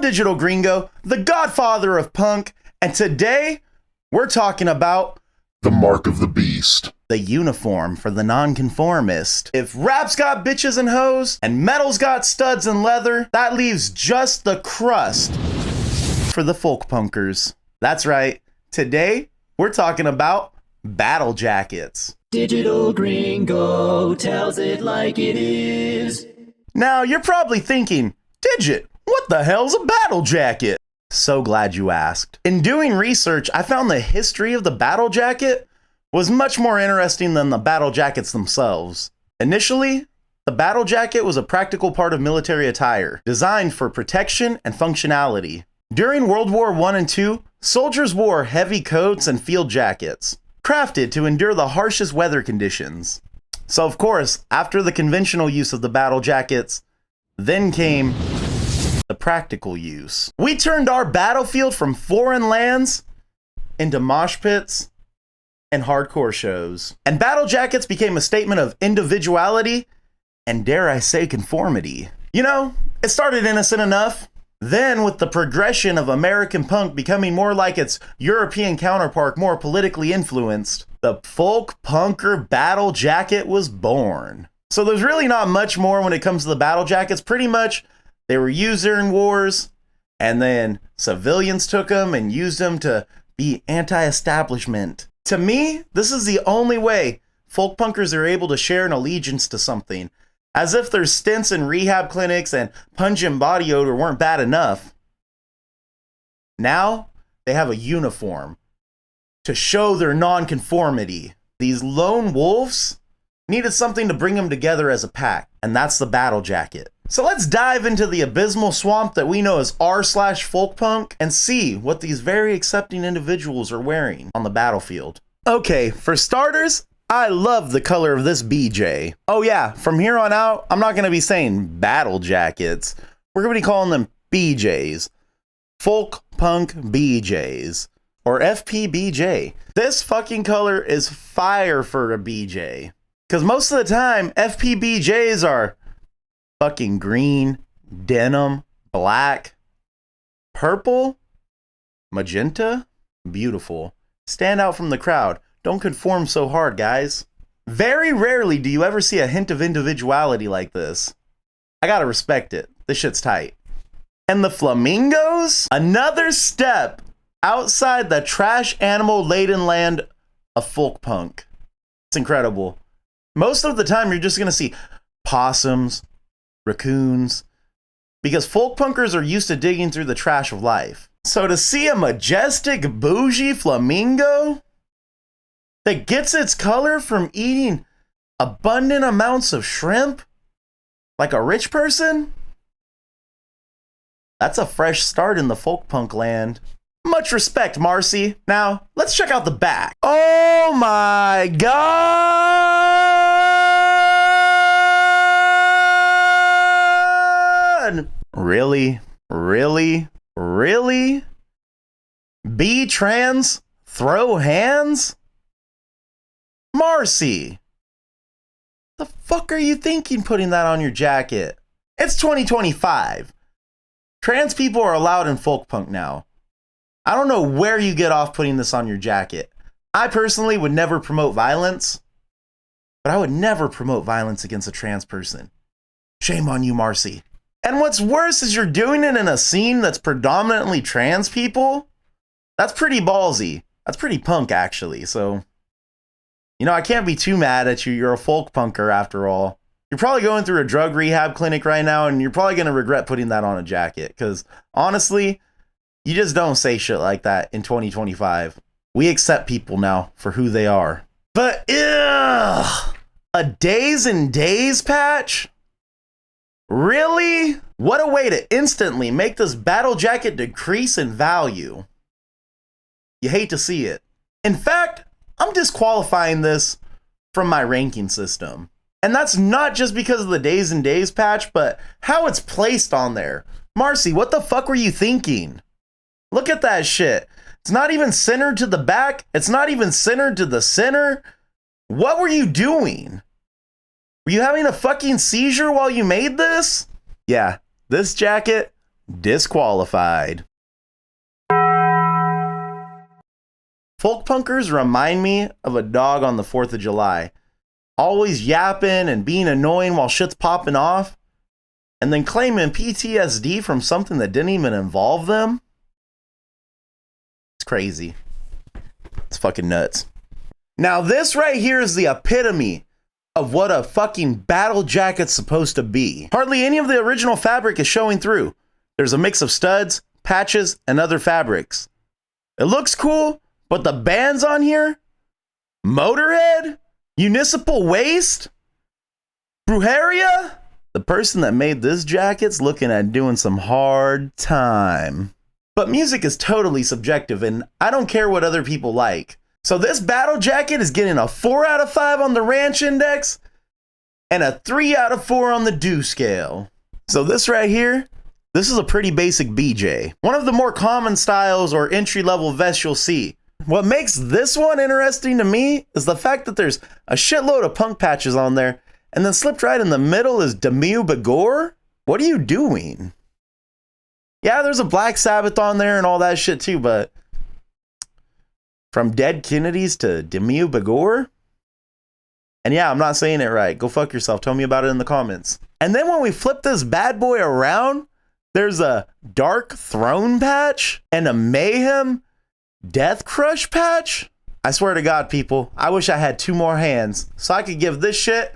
I'm Digital Gringo, the godfather of punk, and today we're talking about the mark of the beast. The uniform for the nonconformist. If rap's got bitches and hoes, and metal's got studs and leather, that leaves just the crust for the folk punkers. That's right, today we're talking about battle jackets. Digital Gringo tells it like it is. Now, you're probably thinking, Digit, what the hell's a battle jacket? So glad you asked. In doing research, I found the history of the battle jacket was much more interesting than the battle jackets themselves. Initially, the battle jacket was a practical part of military attire, designed for protection and functionality. During World War I and II, soldiers wore heavy coats and field jackets, crafted to endure the harshest weather conditions. So of course, after the conventional use of the battle jackets, then came the practical use. We turned our battlefield from foreign lands into mosh pits and hardcore shows. And battle jackets became a statement of individuality and, dare I say, conformity. You know, it started innocent enough. Then, with the progression of American punk becoming more like its European counterpart, more politically influenced, the folk punker battle jacket was born. So there's really not much more when it comes to the battle jackets. Pretty much, they were used during wars, and then civilians took them and used them to be anti-establishment. To me, this is the only way folk punkers are able to share an allegiance to something. As if their stints in rehab clinics and pungent body odor weren't bad enough. Now, they have a uniform to show their nonconformity. These lone wolves needed something to bring them together as a pack, and that's the battle jacket. So let's dive into the abysmal swamp that we know as r/folk punk and see what these very accepting individuals are wearing on the battlefield. Okay, for starters, I love the color of this BJ. Oh yeah, from here on out, I'm not going to be saying battle jackets. We're going to be calling them BJs. Folk Punk BJs. Or FPBJ. This fucking color is fire for a BJ. Because most of the time, FPBJs are fucking green, denim, black, purple, magenta, beautiful. Stand out from the crowd. Don't conform so hard, guys. Very rarely do you ever see a hint of individuality like this. I gotta respect it. This shit's tight. And the flamingos? Another step outside the trash animal laden land of folk punk. It's incredible. Most of the time you're just gonna see possums, raccoons, because folk punkers are used to digging through the trash of life. So to see a majestic bougie flamingo that gets its color from eating abundant amounts of shrimp, like a rich person? That's a fresh start in the folk punk land. Much respect, Marcy. Now, let's check out the back. Oh my god! Really? Really? Really? Be trans? Throw hands? Marcy, the fuck are you thinking putting that on your jacket? It's 2025. Trans people are allowed in folk punk now. I don't know where you get off putting this on your jacket. I personally would never promote violence, but I would never promote violence against a trans person. Shame on you, Marcy. And what's worse is you're doing it in a scene that's predominantly trans people. That's pretty ballsy. That's pretty punk, actually, so... You know, I can't be too mad at you. You're a folk punker after all. You're probably going through a drug rehab clinic right now, and you're probably going to regret putting that on a jacket. Because honestly, you just don't say shit like that in 2025. We accept people now for who they are. But ugh, a days and days patch? Really? What a way to instantly make this battle jacket decrease in value. You hate to see it. In fact, I'm disqualifying this from my ranking system. And that's not just because of the days and days patch, but how it's placed on there. Marcy, what the fuck were you thinking? Look at that shit. It's not even centered to the back. It's not even centered to the center. What were you doing? Were you having a fucking seizure while you made this? Yeah, this jacket Disqualified. Folk punkers remind me of a dog on the 4th of July. Always yapping and being annoying while shit's popping off, and then claiming PTSD from something that didn't even involve them. It's crazy. It's fucking nuts. Now this right here is the epitome of what a fucking battle jacket's supposed to be. Hardly any of the original fabric is showing through. There's a mix of studs, patches, and other fabrics. It looks cool, but the bands on here? Motorhead? Municipal Waste? Brujeria? The person that made this jacket's looking at doing some hard time. But music is totally subjective, and I don't care what other people like. So this battle jacket is getting a 4 out of 5 on the Ranch Index and a 3 out of 4 on the Do scale. So this right here, this is a pretty basic BJ. One of the more common styles or entry-level vests you'll see. What makes this one interesting to me is the fact that there's a shitload of punk patches on there, and then slipped right in the middle is Demille Begor? What are you doing? Yeah, there's a Black Sabbath on there and all that shit too, but from Dead Kennedys to Demille Begor? And yeah, I'm not saying it right. Go fuck yourself. Tell me about it in the comments. And then when we flip this bad boy around, there's a Dark Throne patch and a Mayhem Death Crush patch. I swear to God, people, I wish I had 2 more hands so I could give this shit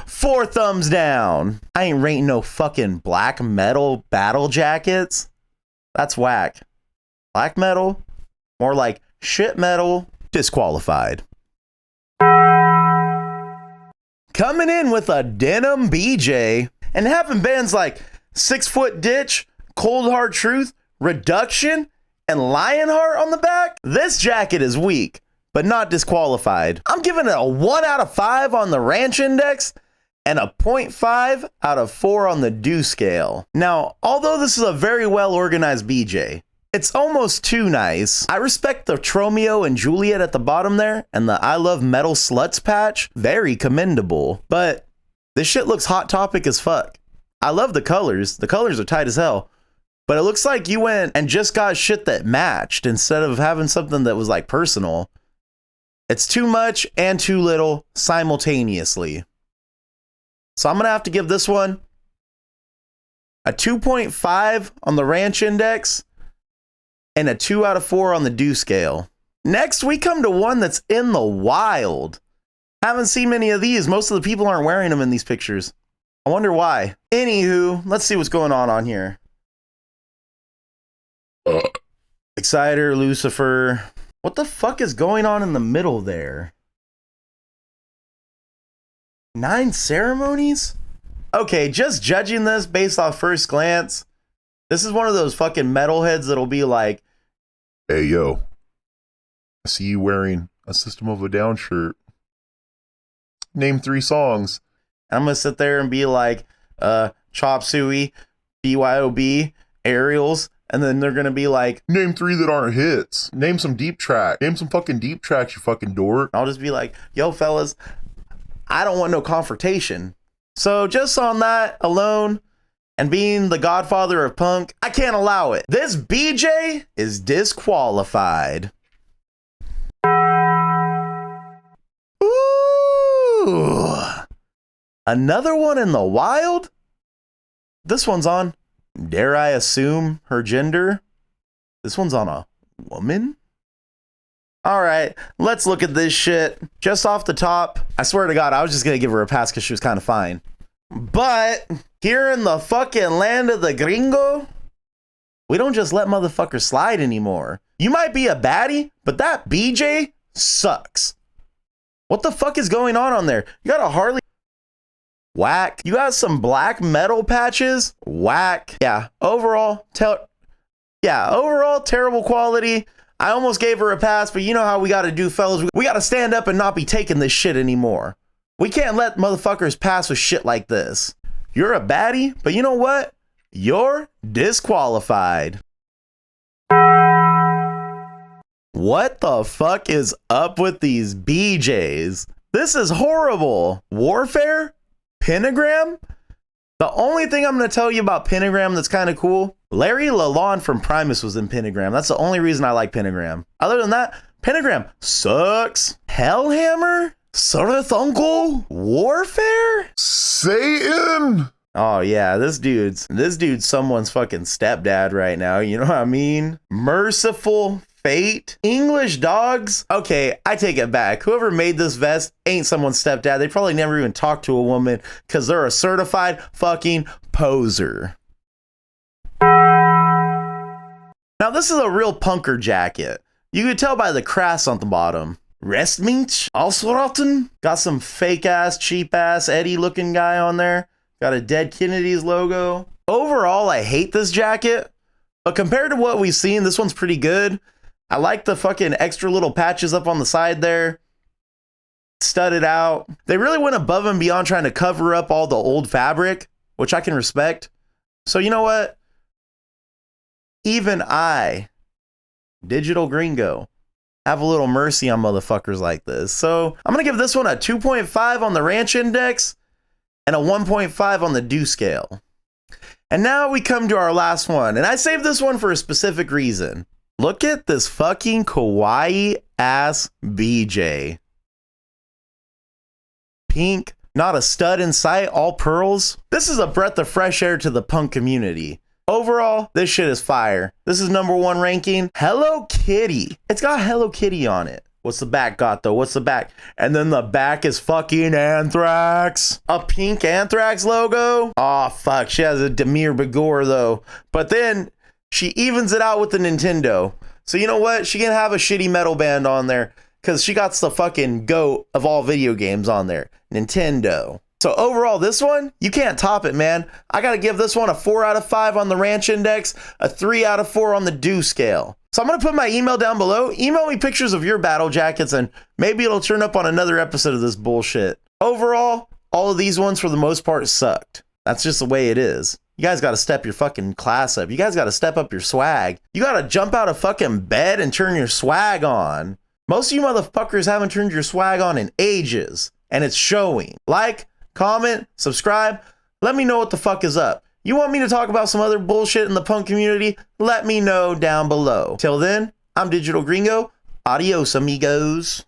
4 thumbs down. I ain't rating no fucking black metal battle jackets. That's whack. Black metal? More like shit metal. Disqualified. Coming in with a denim BJ and having bands like 6 Foot Ditch, Cold Hard Truth, Reduction, and Lionheart on the back, this jacket is weak, but not disqualified. I'm giving it a 1 out of 5 on the Ranch Index and a 0.5 out of 4 on the Do scale. Now, although this is a very well organized BJ, it's almost too nice. I respect the Tromeo and Juliet at the bottom there, and the I Love Metal Sluts patch, very commendable. But this shit looks Hot Topic as fuck. I love the colors. The colors are tight as hell. But it looks like you went and just got shit that matched instead of having something that was like personal. It's too much and too little simultaneously. So I'm going to have to give this one a 2.5 on the Ranch Index and a 2 out of 4 on the Do scale. Next, we come to one that's in the wild. Haven't seen many of these. Most of the people aren't wearing them in these pictures. I wonder why. Anywho, let's see what's going on here. Exciter, Lucifer. What the fuck is going on in the middle there? 9 ceremonies? Okay, just judging this based off first glance, this is one of those fucking metalheads that'll be like, Hey, yo. I see you wearing a System of a Down shirt. Name 3 songs. and I'm gonna sit there and be like, Chop Suey, BYOB, Aerials, and then they're gonna be like, Name 3 that aren't hits. Name some deep track. Name some fucking deep tracks, you fucking dork. I'll just be like, yo, fellas, I don't want no confrontation. So just on that alone, and being the godfather of punk, I can't allow it. This BJ is disqualified. Ooh. Another one in the wild? This one's on, dare I assume her gender? This one's on a woman? All right, let's look at this shit. Just off the top, I swear to God, I was just gonna give her a pass because she was kind of fine. But here in the fucking land of the gringo, we don't just let motherfuckers slide anymore. You might be a baddie, but that BJ sucks. What the fuck is going on there? You got a Harley? Whack. You got some black metal patches? Whack. Yeah, overall terrible quality. I almost gave her a pass, but you know how we got to do, fellas. We got to stand up and not be taking this shit anymore. We can't let motherfuckers pass with shit like this. You're a baddie, but you know what? You're disqualified. What the fuck is up with these BJs? This is horrible. Warfare? Pentagram? The only thing I'm going to tell you about Pentagram that's kind of cool, Larry Lalonde from Primus was in Pentagram. That's the only reason I like Pentagram. Other than that, Pentagram sucks. Hellhammer? Sarathunkel? Warfare? Satan! Oh yeah, this dude's someone's fucking stepdad right now. You know what I mean? Merciful Fate? English Dogs? Okay, I take it back. Whoever made this vest ain't someone's stepdad. They probably never even talked to a woman because they're a certified fucking poser. Now this is a real punker jacket. You could tell by the crafts on the bottom. Restminch? Ausrotten? Got some fake ass, cheap ass Eddie looking guy on there. Got a Dead Kennedys logo. Overall, I hate this jacket, but compared to what we've seen, this one's pretty good. I like the fucking extra little patches up on the side there. Studded out. They really went above and beyond trying to cover up all the old fabric, which I can respect. So you know what? Even I, Digital Gringo, have a little mercy on motherfuckers like this. So I'm gonna give this one a 2.5 on the Ranch Index and a 1.5 on the Do scale. And now we come to our last one, and I saved this one for a specific reason. Look at this fucking kawaii ass BJ. Pink, not a stud in sight, all pearls. This is a breath of fresh air to the punk community. Overall, this shit is fire. This is #1 ranking. Hello Kitty. It's got Hello Kitty on it. What's the back got though? What's the back? And then the back is fucking Anthrax. A pink Anthrax logo? Oh fuck, she has a Demir Bagor though. But then she evens it out with the Nintendo. So you know what? She can have a shitty metal band on there because she got the fucking GOAT of all video games on there. Nintendo. So overall, this one, you can't top it, man. I gotta give this one a 4 out of 5 on the Ranch Index, a 3 out of 4 on the Do scale. So I'm gonna put my email down below. Email me pictures of your battle jackets and maybe it'll turn up on another episode of this bullshit. Overall, all of these ones for the most part sucked. That's just the way it is. You guys gotta step your fucking class up. You guys gotta step up your swag. You gotta jump out of fucking bed and turn your swag on. Most of you motherfuckers haven't turned your swag on in ages, and it's showing. Like, comment, subscribe, let me know what the fuck is up. You want me to talk about some other bullshit in the punk community? Let me know down below. Till then, I'm Digital Gringo. Adios, amigos.